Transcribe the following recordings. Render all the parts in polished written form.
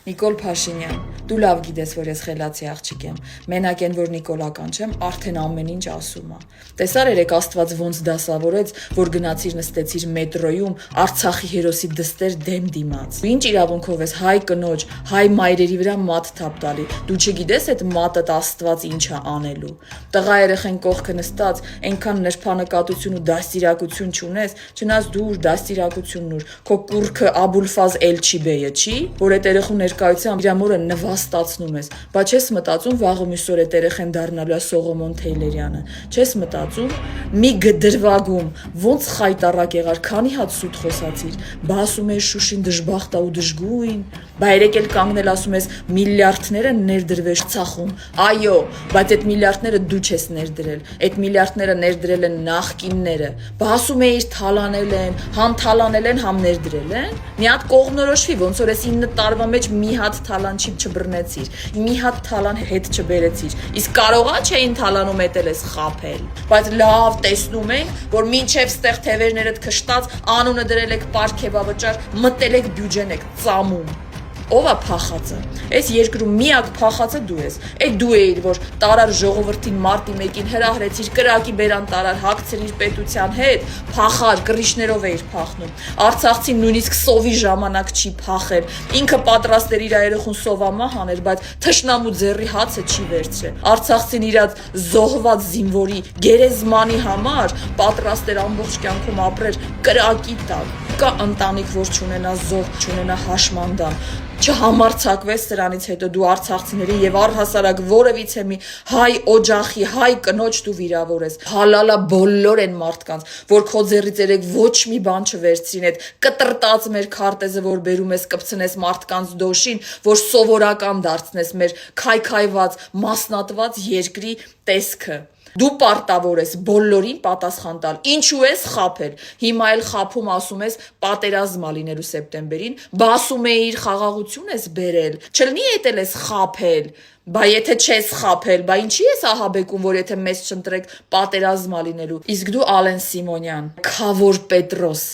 Նիկոլ Փաշինյան, դու լավ գիտես, որ ես խելացի աղջիկ եմ, մենակ են, որ նիկոլական չեմ, արդեն ամեն ինչ ասում ա։ Տեսար երեք Աստված ոնց դասավորեց, որ գնացիր նստեցիր մետրոյում Արցախի հերոսի դստեր դեմ դիմաց։ Ինչ իրավունքով ես հայ կնոջ, հայ մայրերի վրա մատ թափ տալի, դու չգիտես այդ մատդ Աստված ինչ ա անելու։ Տղա երեխեն կողքը նստած, այնքան նրբանկատություն ու դաստիարակություն չունես, չնայած դու դաստիարակությունն ուր, քո կուռքը Աբուլֆազ Էլչիբեյը չի, որ այդ երեխու ներկայությամբ իր մորը նվաստացնում ես, բայց չես մտածում վաղը մյուսօր այդ երեխեն դառնալու է Սողոմոն Թեյլերյանը, չես մտածում մի գդրվագում ոնց խայտարակ եղար, քանի հատ սուտ խոսացիր, բա ասում ես Շուշին դժբախտ ա ու դժգույն, բա երեք էլ կանգնել ասում ես միլիարդները ներդրվեց Արցախում, այո, բայց այդ միլիարդները դու չես ներդրել, այդ միլիարդները ներդրել են նախկինները, բա ասում էիր թալանել են, համ թալանել են, համ ներդրել են, մի հատ կողմնորոշվի, ոնց որ ես 9 տարվա մեջ մի հատ թալան չի չբռնեցիր, մի հատ թալան հետ չբերեցիր, իսկ կարողա չէին թալանում էտել ես խափել, բայց լավ տեսնում ենք, որ մինչև ստեղ թևերներդ քշտած անունը դրել եք պարքեվավճար, մտել եք բյուջեն եք ծամում, ով է փախածը, այս երկրում միակ փախածը դու ես, այդ դու էիր, որ տարար ժողովրդին մարտի 1-ին հրահրեցիր, կրակի բերան տարար, հագցրիր պետության հետ, փախար, կռիչներով էիր փախնում, Արցախցին նույնիսկ սովի ժամանակ չի փախել, ինքը պատրաստ էր իր երեխուն սովամահ աներ, բայց թշնամու ձեռի հացը չի վերցրել, Արցախցին իրաց զոհված զինվորի գերեզմանի համար պատրաստ էր ամբողջ կյանքում ապրել կրակի տակ, կա ընտանիք, որ չունենա զոհ, չունենա հաշմանդամ, չհամարձակվես սրանից հետո դու արցախցիների եւ առհասարակ որևիցե մի հայ օջախի, հայ կնոջ դու վիրավորես, հալալա բոլոր են մարդկանց, որ քո ձեռից երեք ոչ մի բան չվերցրին, այդ կտրտած մեր քարտեզը, որ բերում ես կպցնես մարդկանց դոշին, որ սովորական դարձնես մեր քայքայված, մասնատված երկրի տեսքը։ Դու պարտավոր ես բոլորին պատասխան տալ, ինչու ես խափել, հիմա էլ խափում ասում ես պատերազմ ա լինելու սեպտեմբերին, բա ասում էիր խաղաղություն ես բերել, չլինի էտել ես խափել, բա եթե չես խափել, բա ինչի ես ահաբեկում, որ եթե մեզ չընտրեք պատերազմ ա լինելու, իսկ դու Ալեն Սիմոնյան, Քավոր Պետրոս,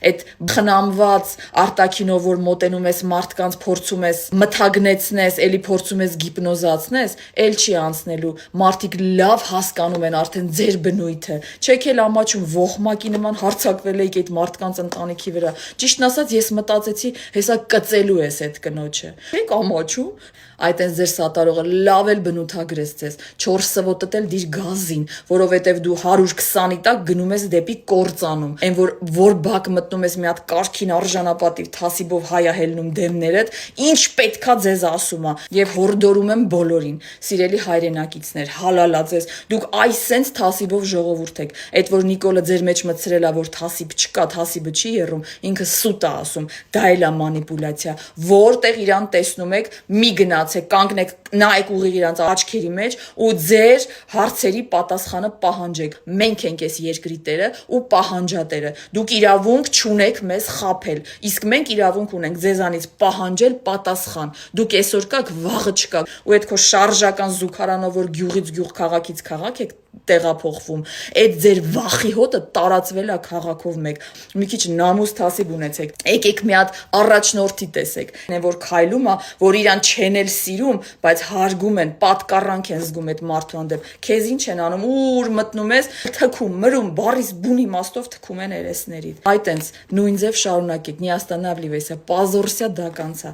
այդ խնամված արտաքինով, որ մոտենում ես մարդկանց փորձում ես մթագնեցնես, էլի փորձում ես գիպնոզացնես, էլ չի անցնելու, մարդիկ լավ հասկանում են արդեն ձեր բնույթը, չեք էլ ամաչում ողմակի նման հարձակվել եք այդ մարդկանց ընտանիքի վրա, ճիշտն ասած ես մտածեցի, հեսա կծելու ես այդ կնոջը, չեք ամաչում, այդ են ձեր սատարողը լավ էլ բնութագրեց ձեզ, 4 սվոտդ էլ դիր գազին, որովհետև դու 120-ի տակ գնում ես դեպի կործանում, այն որ բակ մտնում ես մի հատ կարգին արժանապատիվ թասիբով հայա հելնում դեմներդ, ինչ պետքա ձեզ ասում ա, եւ հորդորում եմ բոլորին, սիրելի հայրենակիցներ, հալալա ձեզ, դուք այսենց թասիբով ժողովուրդ եք, այդ որ Նիկոլը ձեր մեջ մտցրել ա, որ թասիբ չկա, թասիբը չի եռում, ինքը սուտ ա ասում, դա էլ ա մանիպուլյացիա, որտեղ իրան տեսնում եք, մի գնացեք, կանգնեք, նայեք ուղիղ իրանց աչքերի մեջ ու ձեր հարցերի պատասխանը պահանջեք, մենք ենք այս երկրի տերը ու պահանջատերը, դուք իրավունք չունեք մեզ խափել, իսկ մենք իրավունք ունենք ձեզանից պահանջել պատասխան, դուք այսօր կաք, վաղը չկաք, ու այդ քո շարժական զուգարանով, որ գյուղից գյուղ, քաղաքից քաղաք եք տեղափոխվում, այդ ձեր վախի հոտը տարածվել է քաղաքով մեկ, մի քիչ նամուս թասիբ ունեցեք, եկեք մի հատ առաջնորդի տեսեք, որ քայլում ա, որ իրան չեն էլ սիրում, բայց հարգում են, պատկառանք են զգում այդ մարդու հանդեպ, քեզ ինչ են անում, ուր մտնում ես, թքում, մրում, բառիս բուն իմաստով թքում են երեսներիդ, այտենց նույն ձև շարունակեք, не останавливайся, позорься до конца.